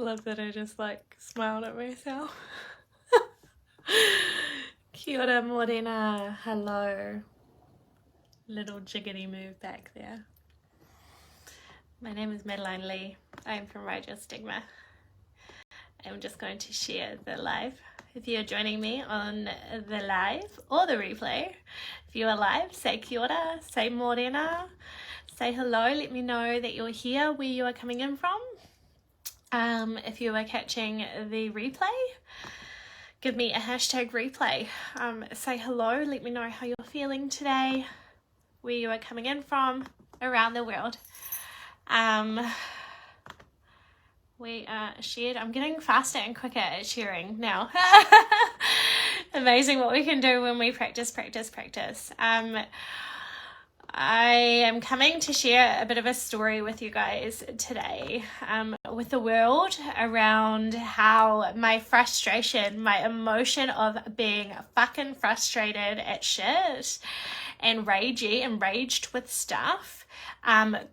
Love that I just like smiled at myself. Kia ora morena, hello. Little jiggity move back there. My name is Madeline Lee. I am from Righteous Stigma. I'm just going to share the live. If you're joining me on the live or the replay, if you are live, say kia ora, say morena, say hello, let me know that you're here, where you are coming in from. If you are catching the replay, give me a hashtag replay. Say hello, let me know how you're feeling today, where you are coming in from around the world. We are shared. I'm getting faster and quicker at sharing now. Amazing what we can do when we practice. I am coming to share a bit of a story with you guys today, with the world around how my frustration, my emotion of being fucking frustrated at shit and enraged with stuff,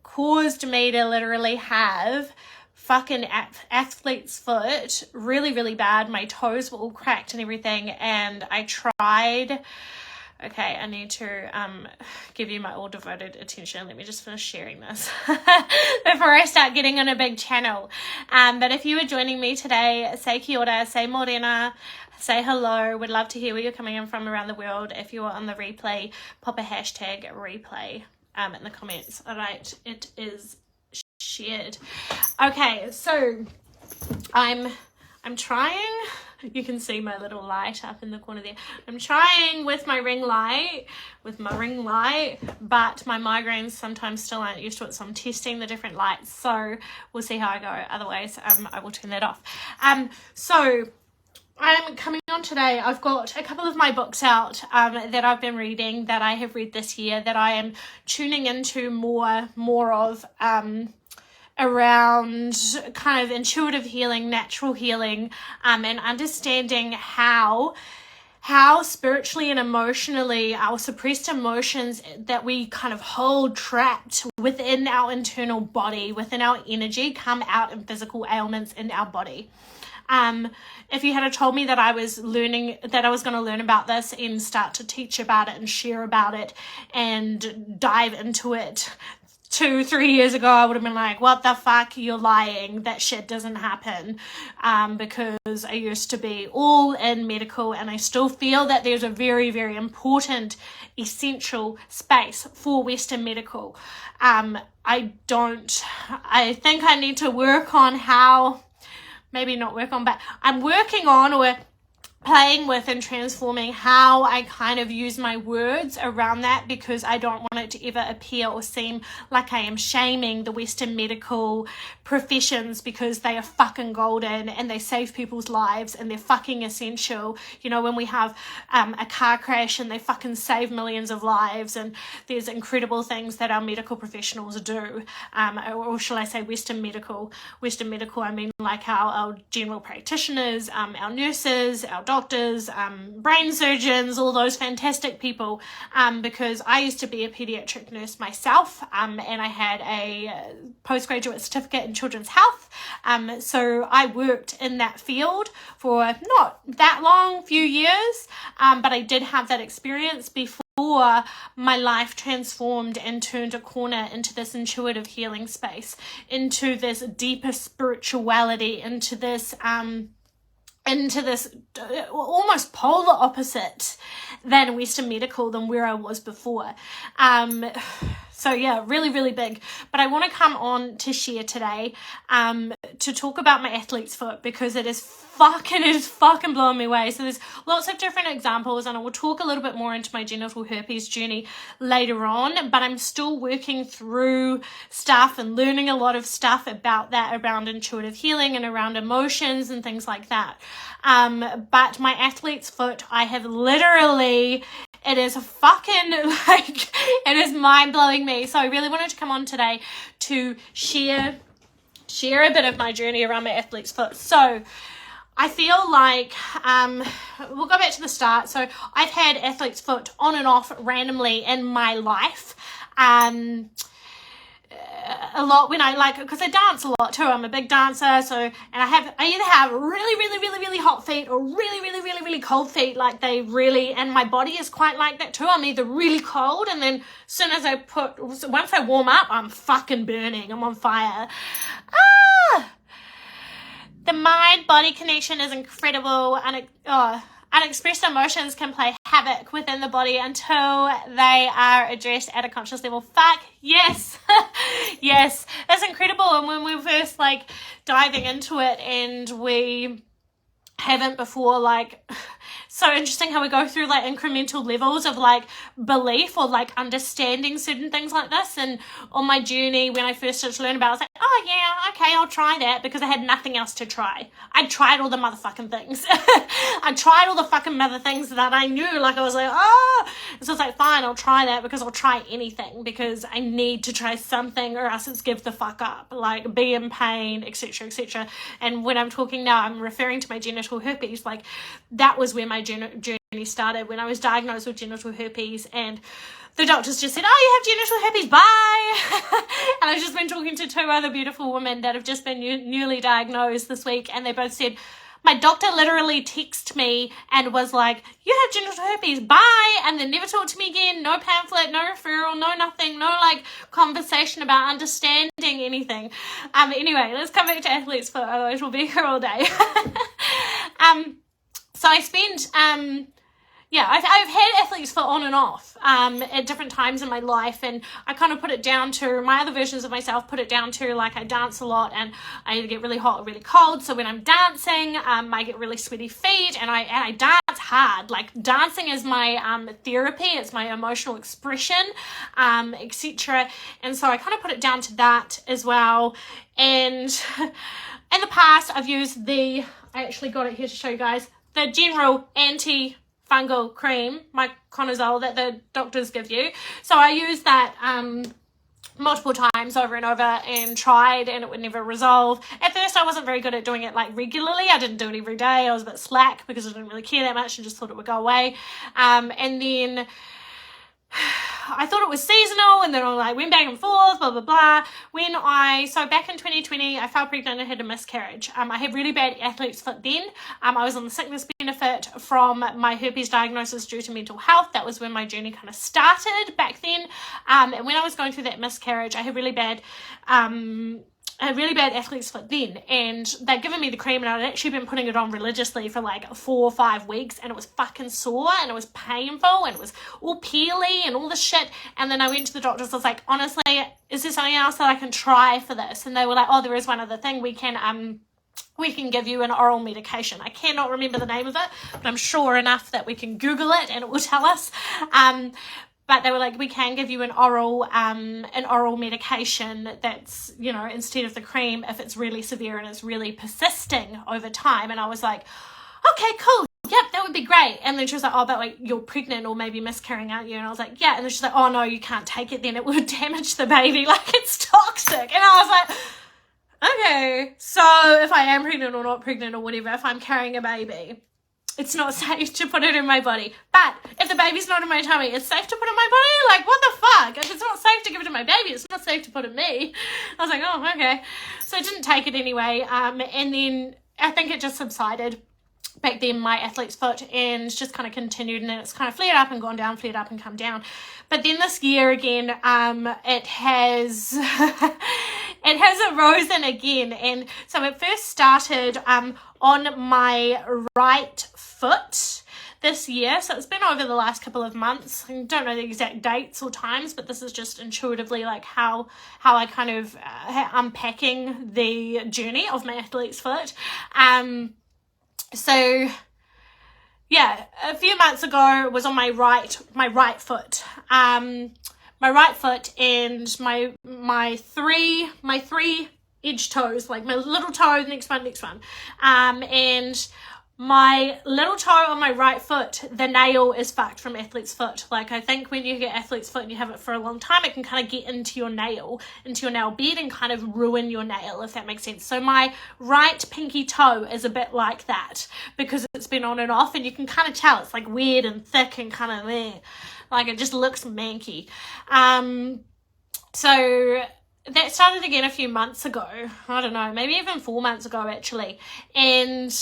caused me to literally have fucking athlete's foot really, really bad. My toes were all cracked and everything, and I tried. Okay, I need to give you my all devoted attention. Let me just finish sharing this before I start getting on a big channel. But if you are joining me today, say kia ora, say morena, say hello. Would love to hear where you're coming in from around the world. If you are on the replay, pop a hashtag replay in the comments. All right, it is shared. Okay, so I'm trying. You can see my little light up in the corner there. I'm trying with my ring light, but my migraines sometimes still aren't used to it, so I'm testing the different lights. So we'll see how I go. Otherwise, I will turn that off. So I'm coming on today. I've got a couple of my books out that I've been reading, that I have read this year, that I am tuning into more of. Around kind of intuitive healing, natural healing, and understanding how spiritually and emotionally our suppressed emotions that we kind of hold trapped within our internal body, within our energy, come out in physical ailments in our body. If you had told me that I was going to learn about this and start to teach about it and share about it and dive into it 2-3 years ago, I would have been like, what the fuck, you're lying, that shit doesn't happen, because I used to be all in medical, and I still feel that there's a very, very important, essential space for Western medical. I think I need to work on how, maybe not work on, but I'm working on or playing with and transforming how I kind of use my words around that, because I don't want it to ever appear or seem like I am shaming the Western medical professions, because they are fucking golden and they save people's lives and they're fucking essential. You know, when we have a car crash and they fucking save millions of lives, and there's incredible things that our medical professionals do, or shall I say Western medical, I mean like our general practitioners, our nurses, our doctors, brain surgeons, all those fantastic people, because I used to be a pediatric nurse myself, and I had a postgraduate certificate in children's health, so I worked in that field for not that long, few years, but I did have that experience before my life transformed and turned a corner into this intuitive healing space, into this deeper spirituality, into this almost polar opposite than Western medical, than where I was before. So yeah, really, really big. But I want to come on to share today, to talk about my athlete's foot, because it is fucking blowing me away. So there's lots of different examples, and I will talk a little bit more into my genital herpes journey later on, but I'm still working through stuff and learning a lot of stuff about that, around intuitive healing and around emotions and things like that. But my athlete's foot, I have literally, it is fucking like, it is mind-blowing me. So I really wanted to come on today to share a bit of my journey around my athlete's foot. So I feel like, we'll go back to the start. So I've had athlete's foot on and off randomly in my life. a lot when I because I dance a lot too. I'm a big dancer, so and I either have really hot feet or really cold feet. Like they really, and my body is quite like that too. I'm either really cold, and then as soon as once I warm up, I'm fucking burning. I'm on fire. The mind-body connection is incredible, and unexpressed emotions can play havoc within the body until they are addressed at a conscious level. Fuck yes. Yes, that's incredible. And when we were first diving into it, and we haven't before, so interesting how we go through incremental levels of belief or understanding certain things like this. And on my journey, when I first started to learn about it, I was like, oh yeah, okay, I'll try that, because I had nothing else to try. I tried all the motherfucking things. I tried all the fucking mother things that I knew. I was like, oh, so it's fine, I'll try that, because I'll try anything, because I need to try something, or else it's give the fuck up, be in pain, etc, etc. And when I'm talking now, I'm referring to my genital herpes. That was where my journey started, when I was diagnosed with genital herpes, and the doctors just said, oh, you have genital herpes, bye. And I've just been talking to two other beautiful women that have just been newly diagnosed this week, and they both said, my doctor literally texted me and was like, you have genital herpes, bye, and then never talked to me again. No pamphlet, no referral, no nothing, no conversation about understanding anything. Anyway, let's come back to athlete's foot, otherwise we'll be here all day. So I spent, I've had athlete's foot on and off at different times in my life, and I kind of put it down to, my other versions of myself put it down to, I dance a lot, and I either get really hot or really cold. So when I'm dancing, I get really sweaty feet, and I dance hard. Dancing is my therapy, it's my emotional expression, etc. And so I kind of put it down to that as well. And in the past, I've used I actually got it here to show you guys, the general anti-fungal cream, Myconazole, that the doctors give you. So I used that multiple times over and over, and tried, and it would never resolve. At first I wasn't very good at doing it regularly. I didn't do it every day. I was a bit slack because I didn't really care that much and just thought it would go away. And then I thought it was seasonal, and then I went back and forth, blah, blah, blah. So back in 2020, I fell pregnant and had a miscarriage. I had really bad athlete's foot then. I was on the sickness benefit from my herpes diagnosis due to mental health. That was when my journey kind of started back then. And when I was going through that miscarriage, I had really bad athlete's foot then, and they'd given me the cream, and I'd actually been putting it on religiously for 4 or 5 weeks, and it was fucking sore, and it was painful, and it was all peely and all this shit. And then I went to the doctors. I was like, honestly, is there something else that I can try for this? And they were like, oh, there is one other thing. We can give you an oral medication. I cannot remember the name of it, but I'm sure enough that we can Google it and it will tell us. But they were like, we can give you an oral medication that's, instead of the cream, if it's really severe and it's really persisting over time. And I was like, okay, cool. Yep, that would be great. And then she was like, oh, but you're pregnant or maybe miscarrying, aren't you? And I was like, yeah. And then she's like, oh no, you can't take it then. It will damage the baby. It's toxic. And I was like, okay. So if I am pregnant or not pregnant or whatever, if I'm carrying a baby, it's not safe to put it in my body. But if the baby's not in my tummy, it's safe to put in my body? What the fuck? If it's not safe to give it to my baby, it's not safe to put in me. I was like, oh, okay. So I didn't take it anyway. And then I think it just subsided back then, my athlete's foot, and just kind of continued, and then it's kind of flared up and gone down, flared up and come down. But then this year again, it has arisen again. And so it first started on my right foot this year. So it's been over the last couple of months. I don't know the exact dates or times, but this is just intuitively how I kind of unpacking the journey of my athlete's foot. So yeah, a few months ago it was on my right foot. My right foot, and my three edge toes, my little toe, next one. And my little toe on my right foot, the nail is fucked from athlete's foot. I think when you get athlete's foot and you have it for a long time, it can kind of get into your nail bed and kind of ruin your nail, if that makes sense. So my right pinky toe is a bit like that, because it's been on and off, and you can kind of tell it's weird and thick and kind of there. It just looks manky. So that started again a few months ago. I don't know, maybe even 4 months ago actually. And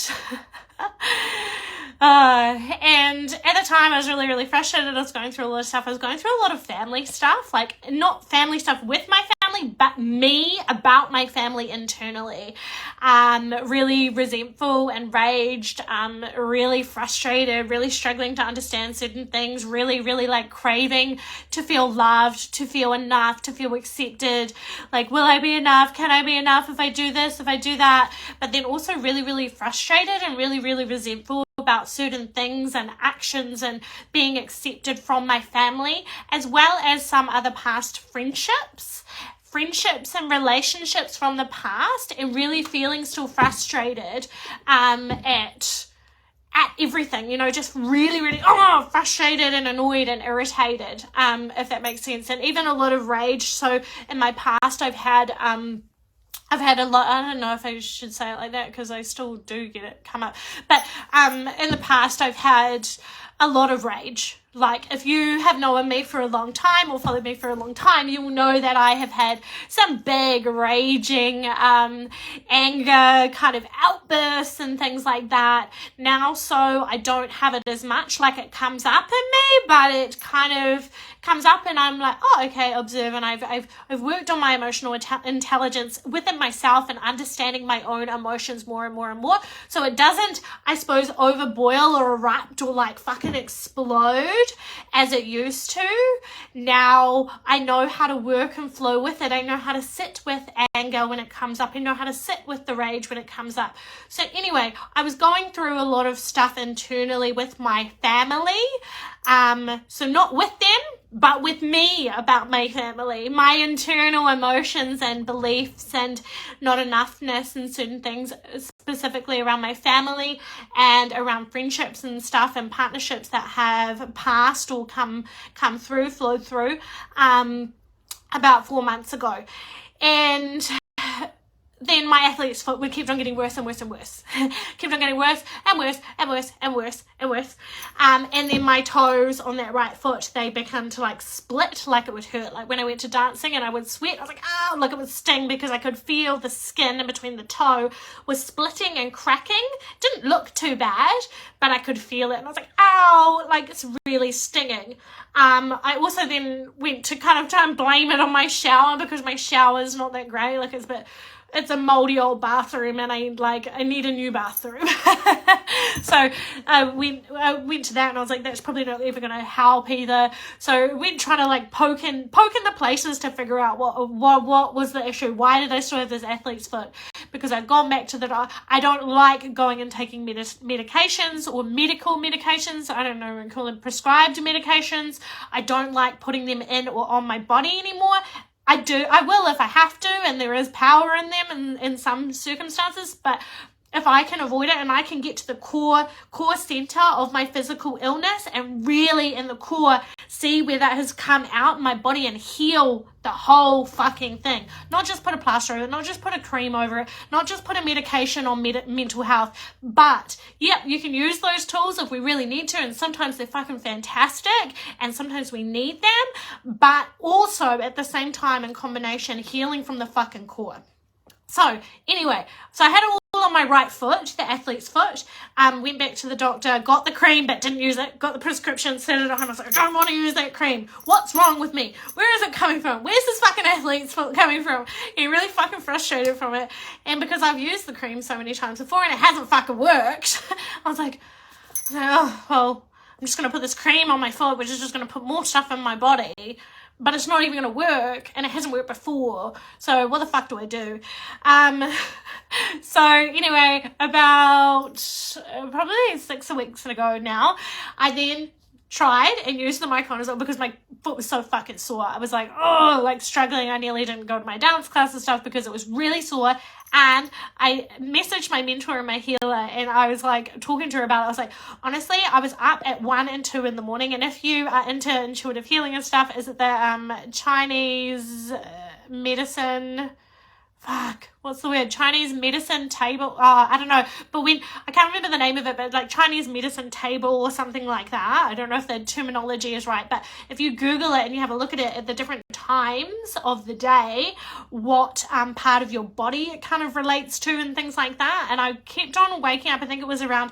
and at the time I was really, really frustrated. I was going through a lot of stuff. I was going through a lot of family stuff, like not family stuff with my family, but me, about my family internally. Really resentful, enraged, really frustrated, really struggling to understand certain things, really, really like craving to feel loved, to feel enough, to feel accepted. Like, will I be enough? Can I be enough if I do this, if I do that? But then also really, really frustrated and really, really resentful about certain things and actions and being accepted from my family, as well as some other past friendships and relationships from the past, and really feeling still frustrated at everything, you know, just really, really frustrated and annoyed and irritated, if that makes sense, and even a lot of rage. So in my past I've had a lot, I don't know if I should say it like that because I still do get it come up, but in the past I've had a lot of rage. Like, if you have known me for a long time or followed me for a long time, you will know that I have had some big raging anger kind of outbursts and things like that now. So I don't have it as much, like it comes up in me, but it kind of comes up and I'm like, oh, okay, observe. And I've worked on my emotional intelligence within myself and understanding my own emotions more and more and more, so it doesn't, I suppose, overboil or erupt or like fucking explode as it used to. Now I know how to work and flow with it. I know how to sit with anger when it comes up. I know how to sit with the rage when it comes up. So anyway, I was going through a lot of stuff internally with my family. So not with them, but with me, about my family, my internal emotions and beliefs and not enoughness and certain things, specifically around my family and around friendships and stuff and partnerships that have passed or flowed through, about 4 months ago. And then my athlete's foot would keep on getting worse and worse and worse. Kept on getting worse and worse and worse and worse and worse. And then my toes on that right foot, they began to like split, like it would hurt. Like when I went to dancing and I would sweat, I was like, oh, like it would sting, because I could feel the skin in between the toe was splitting and cracking. Didn't look too bad, but I could feel it. And I was like, ow, like it's really stinging. I also then went to kind of try and blame it on my shower, because my shower is not that great. Like it's a moldy old bathroom and I need a new bathroom. So I went to that and I was like, that's probably not ever going to help either. So we went trying to like poke in the places to figure out what was the issue. Why did I still have this athlete's foot? Because I've gone back to that. I don't like going and taking medications or medical medications. I don't know, we call them prescribed medications. I don't like putting them in or on my body anymore. I will if I have to, and there is power in them in some circumstances, but if I can avoid it and I can get to the core center of my physical illness and really in the core see where that has come out in my body and heal the whole fucking thing. Not just put a plaster over it, not just put a cream over it, not just put a medication on mental health, but yeah, you can use those tools if we really need to, and sometimes they're fucking fantastic and sometimes we need them, but also at the same time in combination healing from the fucking core. So anyway, I had it all on my right foot, the athlete's foot. Went back to the doctor, got the cream but didn't use it, got the prescription, set it at home. I was like, I don't want to use that cream. What's wrong with me? Where is it coming from? Where's this fucking athlete's foot coming from? Getting really fucking frustrated from it. And because I've used the cream so many times before and it hasn't fucking worked, I was like, oh, well, I'm just going to put this cream on my foot, which is just going to put more stuff in my body. But it's not even going to work, and it hasn't worked before, so what the fuck do I do? So anyway, about probably 6 weeks ago now, I then tried and used the Myconazole because my foot was so fucking sore. I was like, oh, like struggling. I nearly didn't go to my dance class and stuff because it was really sore. And I messaged my mentor and my healer, and I was like talking to her about it. I was like, honestly, I was up at 1 and 2 in the morning. And if you are into intuitive healing and stuff, is it the Chinese medicine what's the word? Chinese medicine table. I don't know. But I can't remember the name of it, but like Chinese medicine table or something like that. I don't know if the terminology is right, but if you Google it and you have a look at it at the different times of the day, what part of your body it kind of relates to and things like that. And I kept on waking up. I think it was around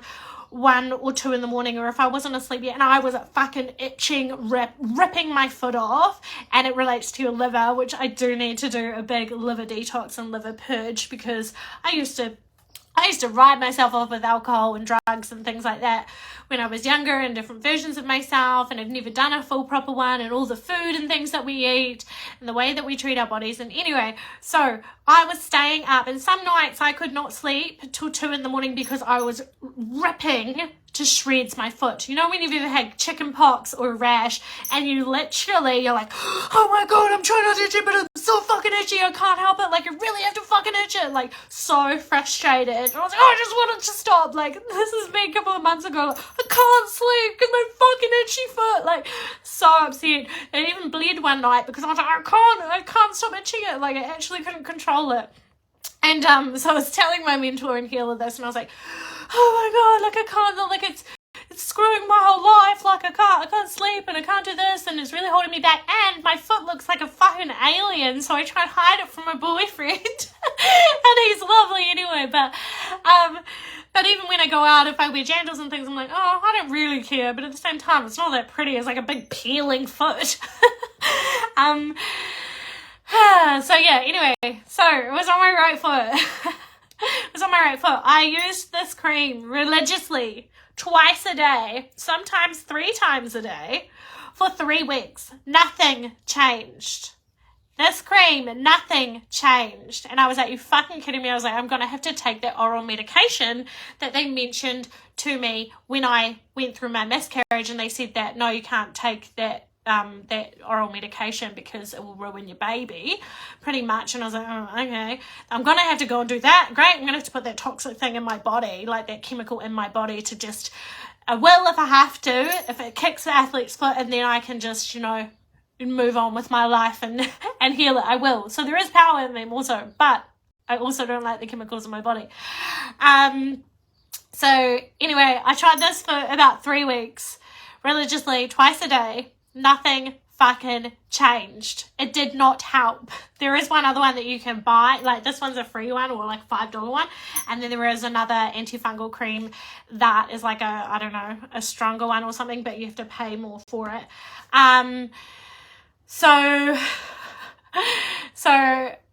1 or 2 in the morning, or if I wasn't asleep yet, and I was fucking itching, ripping my foot off. And it relates to your liver, which I do need to do a big liver detox and liver purge, because I used to ride myself off with alcohol and drugs and things like that when I was younger, and different versions of myself, and I've never done a full proper one, and all the food and things that we eat and the way that we treat our bodies. And anyway, so I was staying up, and some nights I could not sleep till 2 in the morning because I was ripping to shreds my foot. You know when you've ever had chicken pox or a rash and you're like, oh my god, I'm trying not to itch it, but I'm so fucking itchy, I can't help it, like I really have to fucking itch it, like so frustrated. And I was like, oh, I just want it to stop. Like, this is me a couple of months ago, like, I can't sleep because my fucking itchy foot, like so upset. It even bled one night because I was like, I can't stop itching it, like I actually couldn't control it. And so I was telling my mentor and healer this, and I was like, oh my god, like I can't, like it's screwing my whole life, like I can't sleep and I can't do this, and it's really holding me back, and my foot looks like a fucking alien, so I try and hide it from my boyfriend. And he's lovely anyway, but even when I go out, if I wear jandals and things, I'm like, oh, I don't really care, but at the same time, it's not that pretty. It's like a big peeling foot. So yeah, anyway, so it was on my right foot. It was on my right foot. I used this cream religiously twice a day, sometimes 3 times a day, for 3 weeks. Nothing changed. This cream, nothing changed. And I was like, you fucking kidding me? I was like, I'm going to have to take that oral medication that they mentioned to me when I went through my miscarriage, and they said that, no, you can't take that oral medication because it will ruin your baby, pretty much. And I was like, oh, okay, I'm gonna have to go and do that. Great, I'm gonna have to put that toxic thing in my body, like that chemical in my body, to just, I will if I have to, if it kicks the athlete's foot, and then I can just, you know, move on with my life and heal it, I will. So there is power in them also, but I also don't like the chemicals in my body. So anyway, I tried this for about 3 weeks, religiously, twice a day. Nothing fucking changed. It did not help. There is one other one that you can buy, like this one's a free one, or like $5 one, and then there is another antifungal cream that is like a stronger one or something, but you have to pay more for it. So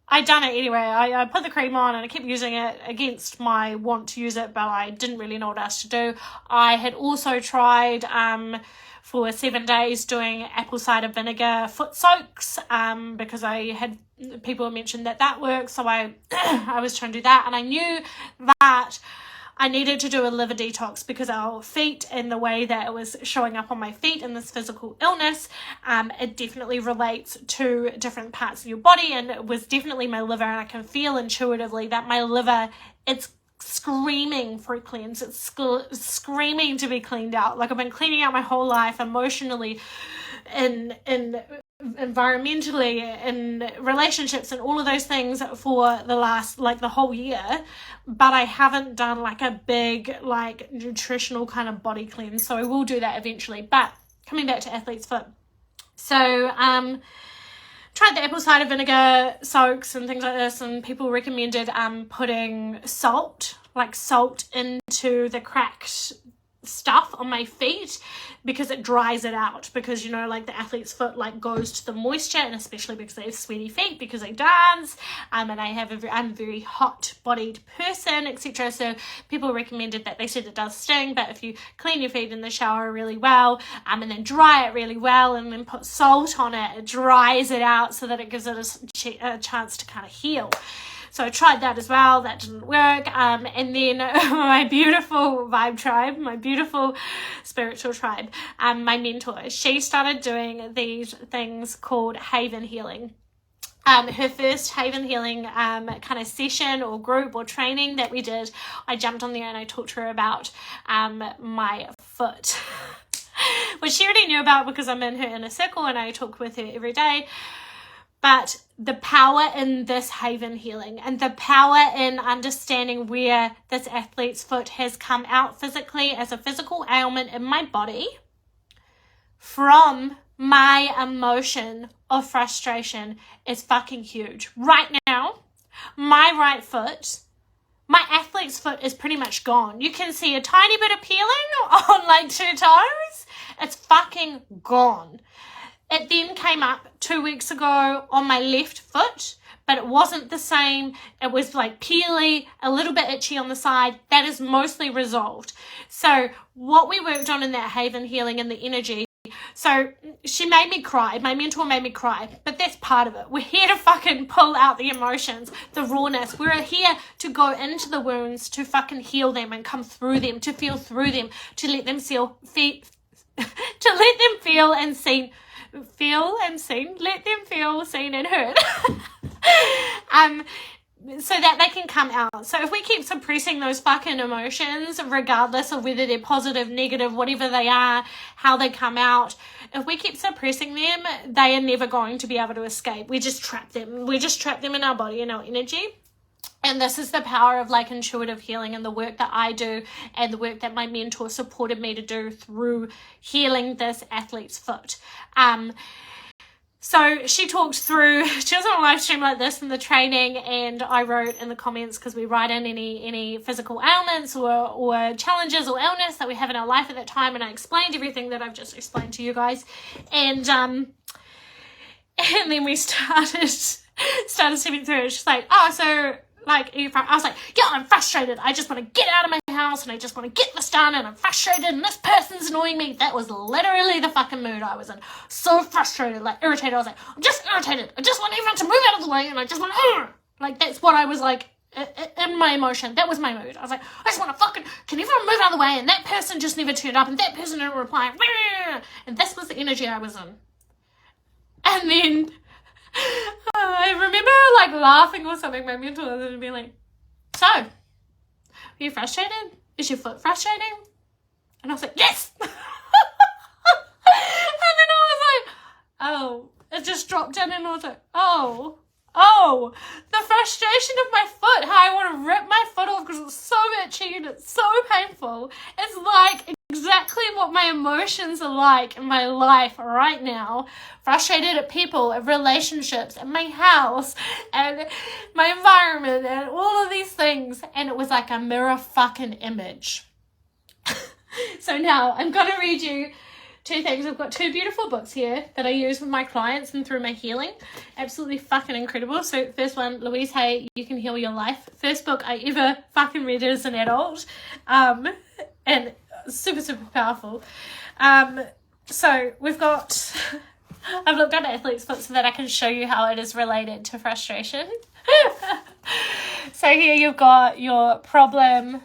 I done it anyway. I put the cream on and I kept using it against my want to use it, but I didn't really know what else to do. I had also tried for 7 days doing apple cider vinegar foot soaks, because people mentioned that works, so I was trying to do that, and I knew that I needed to do a liver detox because our feet, and the way that it was showing up on my feet in this physical illness, it definitely relates to different parts of your body, and it was definitely my liver, and I can feel intuitively that my liver, it's screaming for a cleanse. It's screaming to be cleaned out. Like I've been cleaning out my whole life, emotionally, and environmentally, and relationships, and all of those things for the last, like the whole year, but I haven't done like a big like nutritional kind of body cleanse, so I will do that eventually. But coming back to athlete's foot, so tried the apple cider vinegar soaks and things like this, and people recommended putting salt into the cracked stuff on my feet because it dries it out, because, you know, like the athlete's foot like goes to the moisture, and especially because they have sweaty feet because I dance, and I'm a very hot bodied person, etc. So people recommended that. They said it does sting, but if you clean your feet in the shower really well, and then dry it really well, and then put salt on it, it dries it out so that it gives it a chance to kind of heal. So I tried that as well. That didn't work. And then my beautiful vibe tribe, my beautiful spiritual tribe, my mentor, she started doing these things called Haven Healing. Her first Haven Healing kind of session or group or training that we did, I jumped on there and I talked to her about my foot, which she already knew about because I'm in her inner circle and I talk with her every day. But the power in this Haven healing and the power in understanding where this athlete's foot has come out physically as a physical ailment in my body from my emotion of frustration is fucking huge. Right now, my right foot, my athlete's foot is pretty much gone. You can see a tiny bit of peeling on like 2 toes. It's fucking gone. It then came up 2 weeks ago on my left foot, but it wasn't the same. It was like peely, a little bit itchy on the side. That is mostly resolved. So what we worked on in that Haven healing and the energy, so she made me cry. My mentor made me cry, but that's part of it. We're here to fucking pull out the emotions, the rawness. We're here to go into the wounds, to fucking heal them and come through them, to feel through them, to let them feel and seen. Let them feel seen and heard. So that they can come out. So if we keep suppressing those fucking emotions, regardless of whether they're positive, negative, whatever they are, how they come out, if we keep suppressing them, they are never going to be able to escape. We just trap them. We just trap them in our body and our energy. And this is the power of like intuitive healing and the work that I do and the work that my mentor supported me to do through healing this athlete's foot. So she talked through, she was on a live stream like this in the training, and I wrote in the comments, because we write in any physical ailments or challenges or illness that we have in our life at that time, and I explained everything that I've just explained to you guys. And then we started stepping through it. She's like, oh, so like, I was like, yeah, I'm frustrated. I just want to get out of my house and I just want to get this done and I'm frustrated and this person's annoying me. That was literally the fucking mood I was in. So frustrated, like irritated. I was like, I'm just irritated. I just want everyone to move out of the way and I just want to, like, that's what I was like in my emotion. That was my mood. I was like, I just want to fucking, can everyone move out of the way? And that person just never turned up and that person didn't reply. And this was the energy I was in. And then I remember like laughing or something. My mentor was being like, so, are you frustrated? Is your foot frustrating? And I was like, yes! And then I was like, oh, it just dropped in and I was like, oh, the frustration of my foot, how I want to rip my foot off because it's so itchy and it's so painful. It's like exactly what my emotions are like in my life right now. Frustrated at people, at relationships, at my house, and my environment, and all of these things. And it was like a mirror fucking image. So now I'm going to read you 2 things. I've got 2 beautiful books here that I use with my clients and through my healing. Absolutely fucking incredible. So first one, Louise Hay, You Can Heal Your Life. First book I ever fucking read as an adult. And super, super powerful. So we've got, I've looked at athlete's foot so that I can show you how it is related to frustration. So here you've got your problem,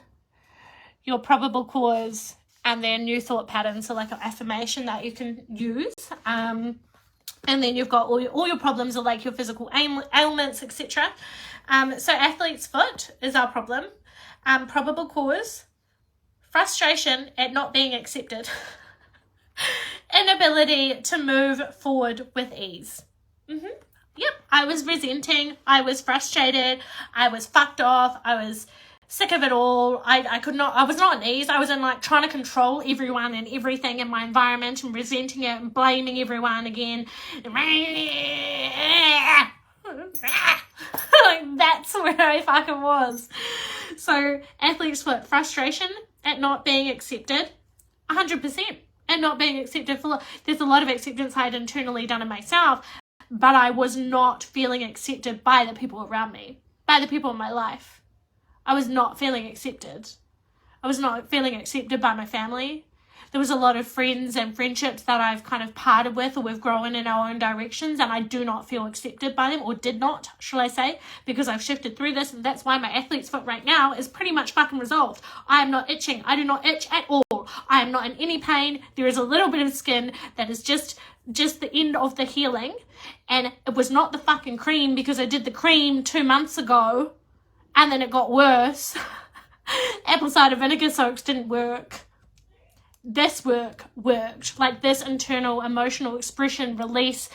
your probable cause, and then new thought patterns, so like an affirmation that you can use. And then you've got all your problems are like your physical ailments, etc. So athlete's foot is our problem. Probable cause, frustration at not being accepted, inability to move forward with ease. Yep, I was resenting, I was frustrated, I was fucked off, I was sick of it all. I was not at ease. I was in like trying to control everyone and everything in my environment and resenting it and blaming everyone again. Like that's where I fucking was. So athlete's foot, frustration at not being accepted, 100%. And not being accepted for, there's a lot of acceptance I had internally done in myself, but I was not feeling accepted by the people around me, by the people in my life. I was not feeling accepted. I was not feeling accepted by my family. There was a lot of friends and friendships that I've kind of parted with, or we've grown in our own directions, and I do not feel accepted by them, or did not, shall I say, because I've shifted through this, and that's why my athlete's foot right now is pretty much fucking resolved. I am not itching. I do not itch at all. I am not in any pain. There is a little bit of skin that is just the end of the healing, and it was not the fucking cream, because I did the cream 2 months ago, and then it got worse. Apple cider vinegar soaks didn't work. This worked. Like this internal emotional expression, release,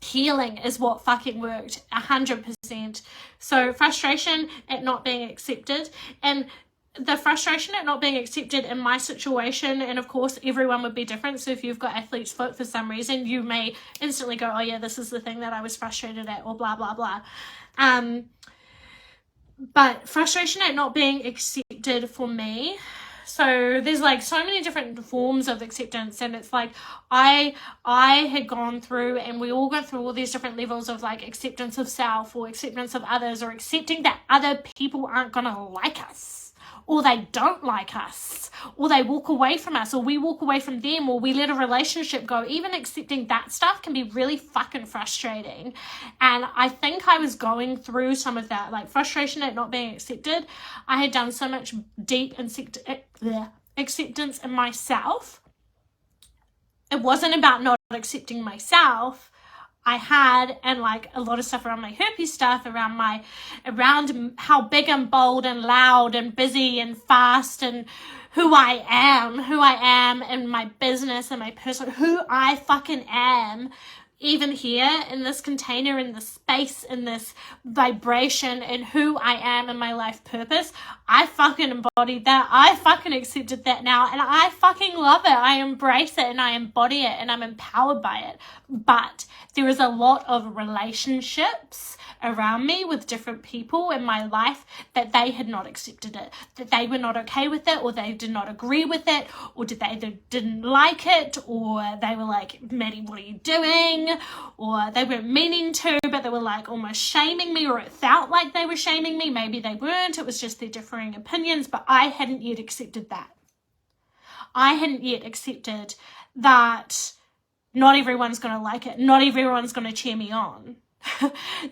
healing is what fucking worked 100%. So frustration at not being accepted, and the frustration at not being accepted in my situation, and of course everyone would be different, so if you've got athlete's foot for some reason, you may instantly go, oh yeah, this is the thing that I was frustrated at, or blah blah blah. But frustration at not being accepted for me, so there's like so many different forms of acceptance, and it's like I had gone through, and we all go through all these different levels of like acceptance of self, or acceptance of others, or accepting that other people aren't gonna like us, or they don't like us, or they walk away from us, or we walk away from them, or we let a relationship go. Even accepting that stuff can be really fucking frustrating. And I think I was going through some of that, like frustration at not being accepted. I had done so much deep acceptance in myself. It wasn't about not accepting myself. I had, and like a lot of stuff around my herpes stuff, around how big and bold and loud and busy and fast, and who I am in my business and my person, who I fucking am, even here in this container, in this space, in this vibration, and who I am in my life purpose. I fucking embodied that. I fucking accepted that now, and I fucking love it. I embrace it, and I embody it, and I'm empowered by it. But there is a lot of relationships around me with different people in my life that they had not accepted it, that they were not okay with it, or they did not agree with it, or they either didn't like it, or they were like, Maddie, what are you doing? Or they weren't meaning to, but they were like almost shaming me, or it felt like they were shaming me. Maybe they weren't, it was just their differing opinions, but I hadn't yet accepted that. I hadn't yet accepted that not everyone's going to like it, not everyone's going to cheer me on.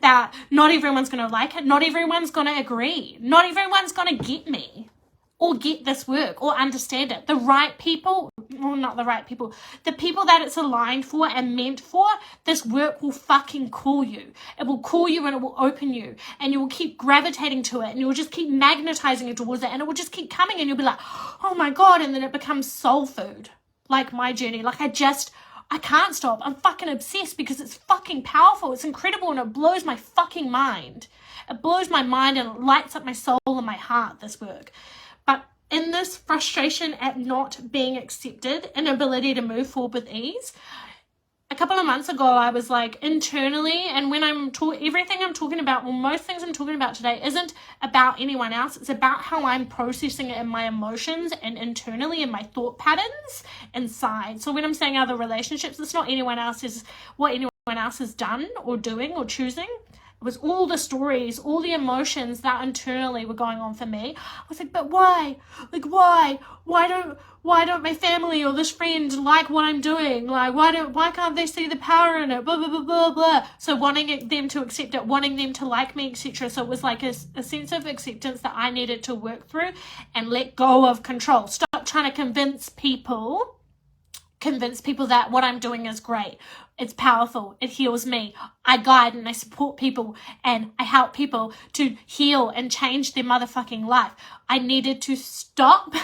That not everyone's going to like it, not everyone's going to agree, not everyone's going to get me or get this work or understand it. The right people, well, not the right people, the people that it's aligned for and meant for, this work will fucking call you. It will call you, and it will open you, and you will keep gravitating to it, and you will just keep magnetizing it towards it, and it will just keep coming, and you'll be like, oh my God, and then it becomes soul food, like my journey. Like I can't stop. I'm fucking obsessed because it's fucking powerful. It's incredible, and it blows my fucking mind. It blows my mind, and it lights up my soul and my heart, this work. But in this frustration at not being accepted, inability to move forward with ease, a couple of months ago, I was like internally, and when everything I'm talking about, well, most things I'm talking about today isn't about anyone else. It's about how I'm processing it in my emotions and internally in my thought patterns inside. So when I'm saying other relationships, it's not what anyone else has done or doing or choosing. It was all the stories, all the emotions that internally were going on for me. I was like, but why? Like, why? Why don't my family or this friend like what I'm doing? Like, why can't they see the power in it? Blah, blah, blah, blah, blah. So wanting them to accept it, wanting them to like me, etc. So it was like a sense of acceptance that I needed to work through and let go of control. Stop trying to convince people that what I'm doing is great. It's powerful. It heals me. I guide and I support people, and I help people to heal and change their motherfucking life. I needed to stop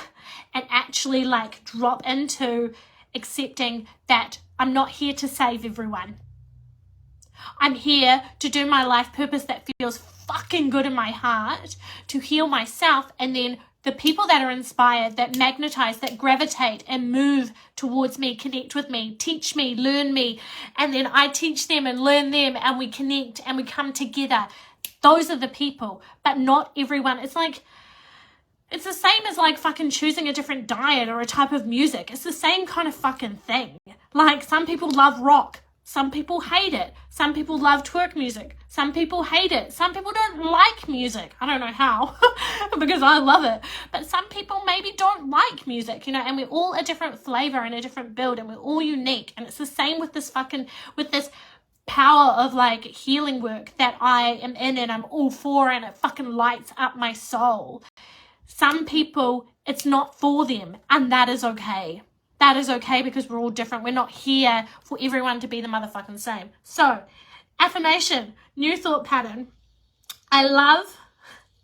and actually like drop into accepting that I'm not here to save everyone. I'm here to do my life purpose that feels fucking good in my heart, to heal myself, and then the people that are inspired, that magnetize, that gravitate and move towards me, connect with me, teach me, learn me, and then I teach them and learn them, and we connect and we come together. Those are the people, but not everyone. It's the same as like fucking choosing a different diet or a type of music. It's the same kind of fucking thing. Like, some people love rock. Some people hate it. Some people love twerk music. Some people hate it. Some people don't like music. I don't know how, because I love it. But some people maybe don't like music, and we're all a different flavor and a different build, and we're all unique. And it's the same with this power of like healing work that I am in and I'm all for, and it fucking lights up my soul. Some people, it's not for them, and that is okay. That is okay, because we're all different. We're not here for everyone to be the motherfucking same. So, affirmation, new thought pattern. I love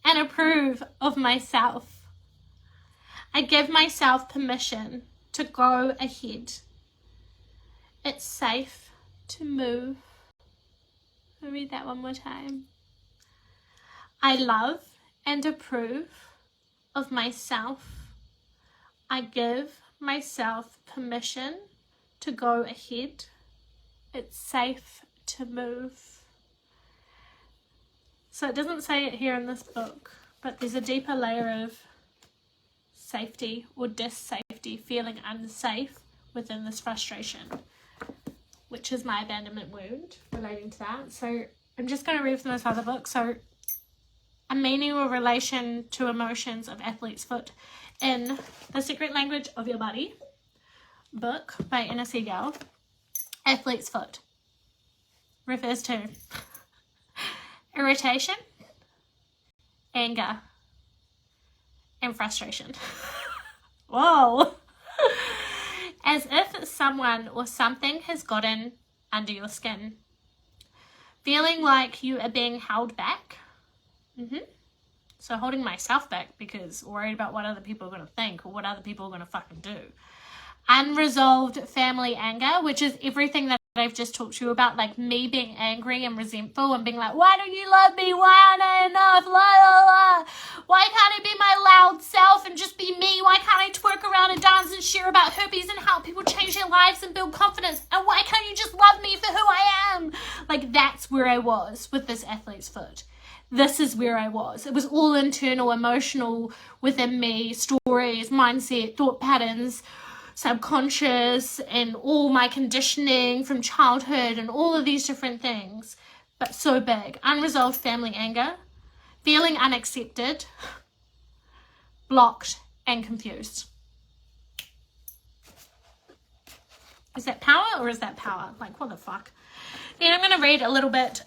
and approve of myself. I give myself permission to go ahead. It's safe to move. read that one more time. I love and approve of myself. I give myself permission to go ahead. It's safe to move. So it doesn't say it here in this book, but there's a deeper layer of safety or dis-safety, feeling unsafe within this frustration, which is my abandonment wound relating to that. So I'm just going to read from this other book. So A Meaning or Relation to Emotions of Athlete's Foot in The Secret Language of Your Body book by Anna Siegel. Athlete's foot refers to irritation, anger, and frustration. Whoa! As if someone or something has gotten under your skin. Feeling like you are being held back. So holding myself back because worried about what other people are going to think or what other people are going to fucking do. Unresolved family anger, which is everything that I've just talked to you about, like me being angry and resentful and being like, why don't you love me? Why aren't I enough? La, la, la. Why can't I be my loud self and just be me? Why can't I twerk around and dance and share about herpes and help people change their lives and build confidence? And why can't you just love me for who I am? Like, that's where I was with this athlete's foot. This is where I was. It was all internal, emotional within me, stories, mindset, thought patterns, subconscious, and all my conditioning from childhood and all of these different things, but so big. Unresolved family anger, feeling unaccepted, blocked, and confused. Is that power or is that power? Like, what the fuck? Then I'm going to read a little bit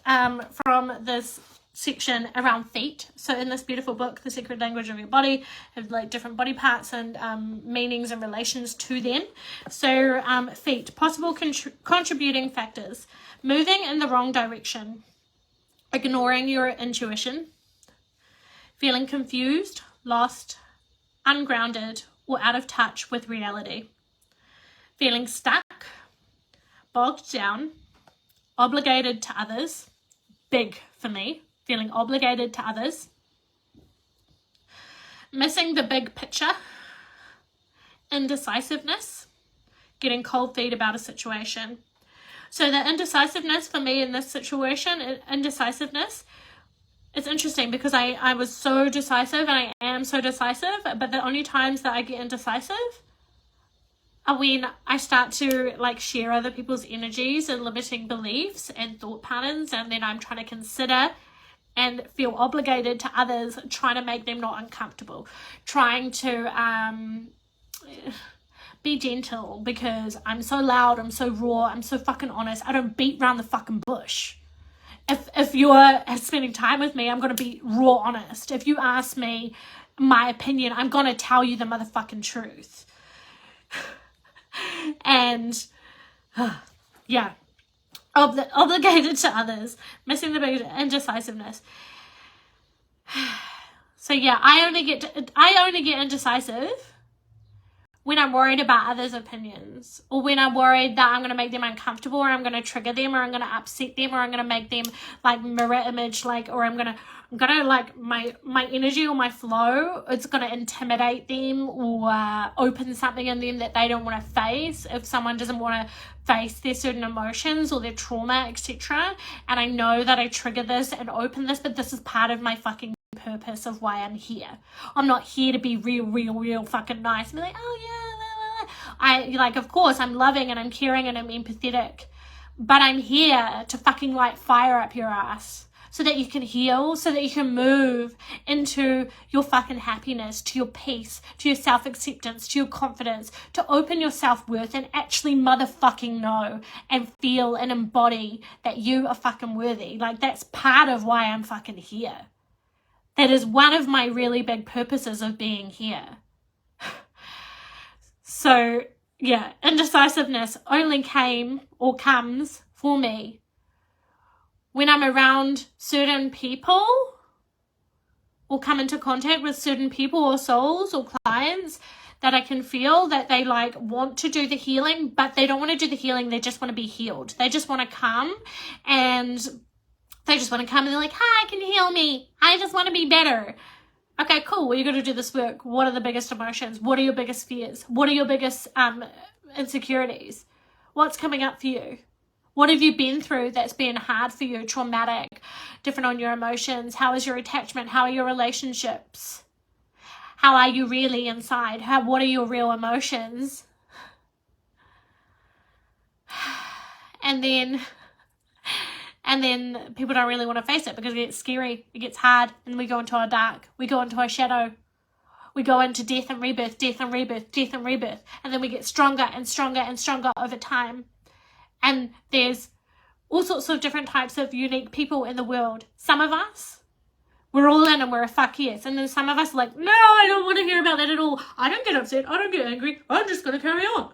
from this section around feet. So in this beautiful book, The Secret Language of Your Body, have like different body parts and meanings and relations to them. So feet, possible contributing factors: moving in the wrong direction, ignoring your intuition, feeling confused, lost, ungrounded, or out of touch with reality, feeling stuck, bogged down, obligated to others, big for me, feeling obligated to others, missing the big picture, indecisiveness, getting cold feet about a situation. So the indecisiveness for me in this situation, indecisiveness, it's interesting because I was so decisive and I am so decisive, but the only times that I get indecisive are when I start to like share other people's energies and limiting beliefs and thought patterns, and then I'm trying to consider and feel obligated to others, trying to make them not uncomfortable, trying to be gentle because I'm so loud, I'm so raw, I'm so fucking honest. I don't beat around the fucking bush. If you're spending time with me, I'm going to be raw honest. If you ask me my opinion, I'm going to tell you the motherfucking truth. And yeah. Obligated to others, missing the big indecisiveness. So yeah, I only get indecisive when I'm worried about others' opinions, or when I'm worried that I'm going to make them uncomfortable, or I'm going to trigger them, or I'm going to upset them, or I'm going to make them like mirror image, like, or I'm going to like my energy or my flow, it's going to intimidate them or open something in them that they don't want to face. If someone doesn't want to face their certain emotions or their trauma, etc. And I know that I trigger this and open this, but this is part of my fucking purpose of why I'm here. I'm not here to be real fucking nice and be like, oh yeah, blah, blah. I like, of course I'm loving and I'm caring and I'm empathetic, but I'm here to fucking light fire up your ass so that you can heal, so that you can move into your fucking happiness, to your peace, to your self-acceptance, to your confidence, to open your self-worth and actually motherfucking know and feel and embody that you are fucking worthy. Like, that's part of why I'm fucking here. That is one of my really big purposes of being here. So, yeah, indecisiveness only came or comes for me when I'm around certain people or come into contact with certain people or souls or clients that I can feel that they like want to do the healing, but they don't want to do the healing. They just want to be healed. They just want to come and They just want to come and they're like, hi, can you heal me? I just want to be better. Okay, cool. Well, you're going to do this work. What are the biggest emotions? What are your biggest fears? What are your biggest insecurities? What's coming up for you? What have you been through that's been hard for you, traumatic, different on your emotions? How is your attachment? How are your relationships? How are you really inside? What are your real emotions? And then people don't really want to face it because it gets scary, it gets hard, and we go into our dark, we go into our shadow, we go into death and rebirth, death and rebirth, death and rebirth, and then we get stronger and stronger and stronger over time. And there's all sorts of different types of unique people in the world. Some of us, we're all in and we're a fuck yes, and then some of us are like, no, I don't want to hear about that at all. I don't get upset, I don't get angry, I'm just going to carry on.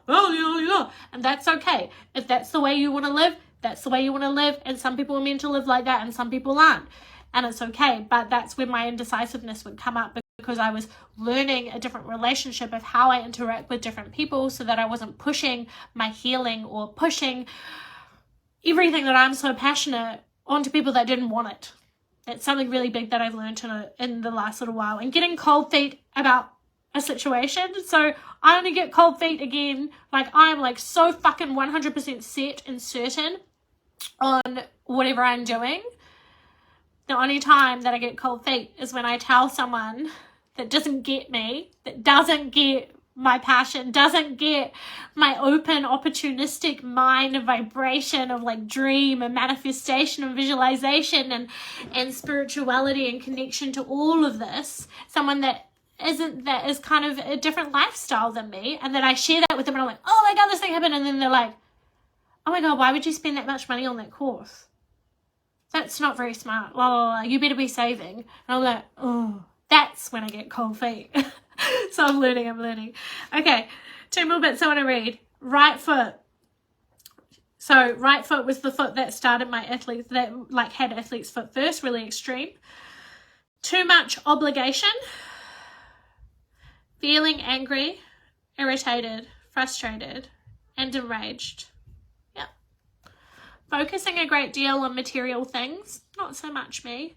And that's okay. If that's the way you want to live, that's the way you want to live, and some people are meant to live like that and some people aren't, and it's okay. But that's where my indecisiveness would come up, because I was learning a different relationship of how I interact with different people, so that I wasn't pushing my healing or pushing everything that I'm so passionate onto people that didn't want it. It's something really big that I've learned in the last little while, and getting cold feet about a situation. So I only get cold feet again, like I'm like so fucking 100% set and certain on whatever I'm doing. The only time that I get cold feet is when I tell someone that doesn't get me, that doesn't get my passion, doesn't get my open, opportunistic mind and vibration of like dream and manifestation and visualization and spirituality and connection to all of this. Someone that is kind of a different lifestyle than me, and then I share that with them and I'm like, oh my god, this thing happened, and then they're like, oh my god, why would you spend that much money on that course? That's not very smart. La, la, la. You better be saving. And I'm like, oh, that's when I get cold feet. So I'm learning. Okay, 2 more bits I want to read. Right foot. So right foot was the foot that started my athletes, that like had athlete's foot first, really extreme. Too much obligation. Feeling angry, irritated, frustrated, and enraged. Yeah. Focusing a great deal on material things, not so much me.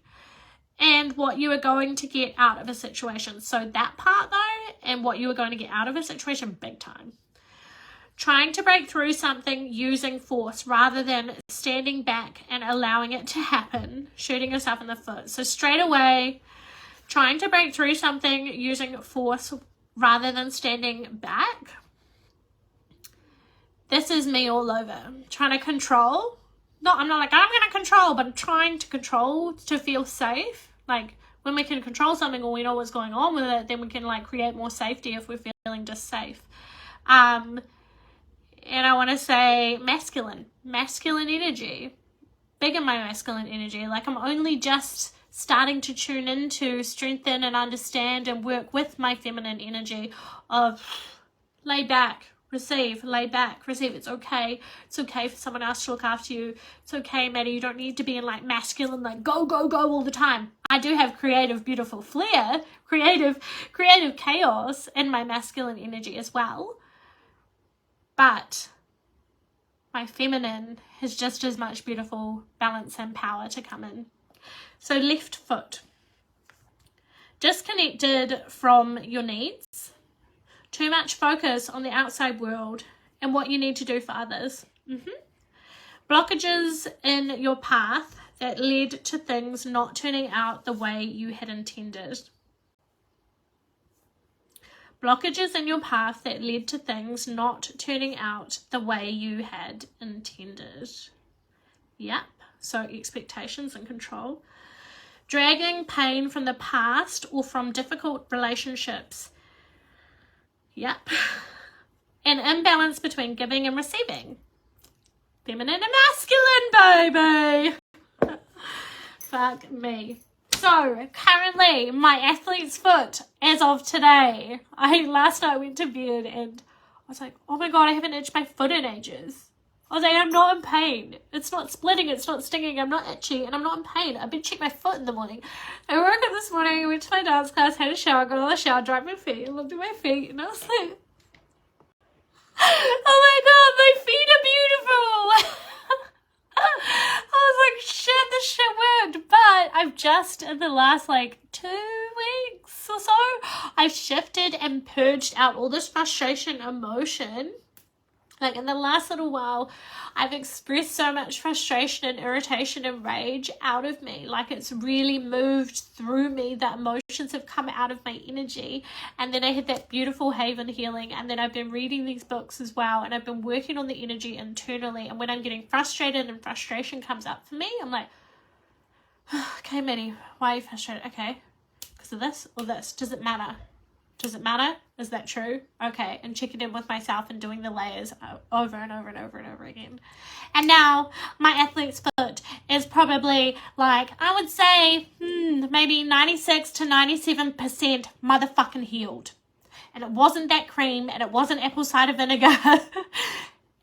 And what you are going to get out of a situation. So that part though, and what you are going to get out of a situation, big time. Trying to break through something using force rather than standing back and allowing it to happen, shooting yourself in the foot. So straight away, trying to break through something using force rather than standing back. This is me all over. Trying to control. No, I'm not like, I'm going to control, but I'm trying to control to feel safe. Like, when we can control something or we know what's going on with it, then we can, like, create more safety if we're feeling just safe. And I want to say masculine energy. Big in my masculine energy. Like, I'm only just starting to tune into, strengthen and understand and work with my feminine energy of lay back, receive, lay back, receive. It's okay. It's okay for someone else to look after you. It's okay, Maddie. You don't need to be in like masculine, like go, go, go all the time. I do have creative, beautiful flair, creative chaos in my masculine energy as well. But my feminine has just as much beautiful balance and power to come in. So left foot. Disconnected from your needs. Too much focus on the outside world and what you need to do for others. Blockages in your path that led to things not turning out the way you had intended. Blockages in your path that led to things not turning out the way you had intended. Yep. So expectations and control. Dragging pain from the past or from difficult relationships. Yep. An imbalance between giving and receiving. Feminine and masculine, baby. Fuck me. So, currently, my athlete's foot, as of today, last night went to bed and I was like, oh my god, I haven't itched my foot in ages. I was like, I'm not in pain. It's not splitting, it's not stinging, I'm not itchy, and I'm not in pain. I've been checking my foot in the morning. I woke up this morning, I went to my dance class, had a shower, got out of the shower, dried my feet, looked at my feet, and I was like, oh my god, my feet are beautiful. I was like, shit, this shit I've just, in the last like 2 weeks or so, I've shifted and purged out all this frustration, emotion. Like in the last little while, I've expressed so much frustration and irritation and rage out of me. Like it's really moved through me. The emotions have come out of my energy. And then I had that beautiful haven healing. And then I've been reading these books as well. And I've been working on the energy internally. And when I'm getting frustrated and frustration comes up for me, I'm like, okay, Minnie, why are you frustrated? Okay, because of this or this. Does it matter? Does it matter? Is that true? Okay, and checking in with myself and doing the layers over and over and over and over again. And now my athlete's foot is probably like, I would say, maybe 96 to 97% motherfucking healed. And it wasn't that cream and it wasn't apple cider vinegar.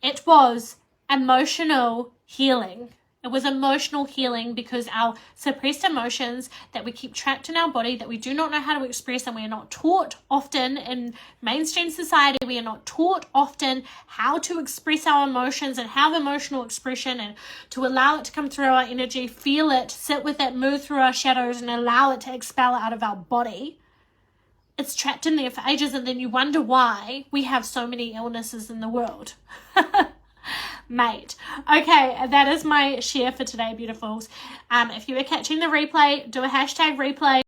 It was emotional healing. It was emotional healing because our suppressed emotions that we keep trapped in our body, that we do not know how to express, and we are not taught often in mainstream society, we are not taught often how to express our emotions and have emotional expression and to allow it to come through our energy, feel it, sit with it, move through our shadows and allow it to expel out of our body. It's trapped in there for ages, and then you wonder why we have so many illnesses in the world. Mate. Okay, that is my share for today, beautifuls. If you were catching the replay, do a hashtag replay.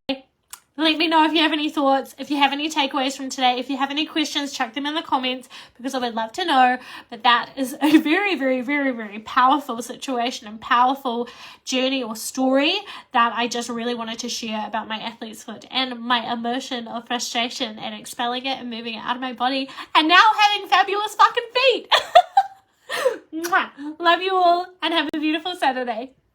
Let me know if you have any thoughts, if you have any takeaways from today, if you have any questions, chuck them in the comments because I would love to know. But that is a very, very, very, very powerful situation and powerful journey or story that I just really wanted to share about my athlete's foot and my emotion of frustration and expelling it and moving it out of my body and now having fabulous fucking feet. Love you all and have a beautiful Saturday.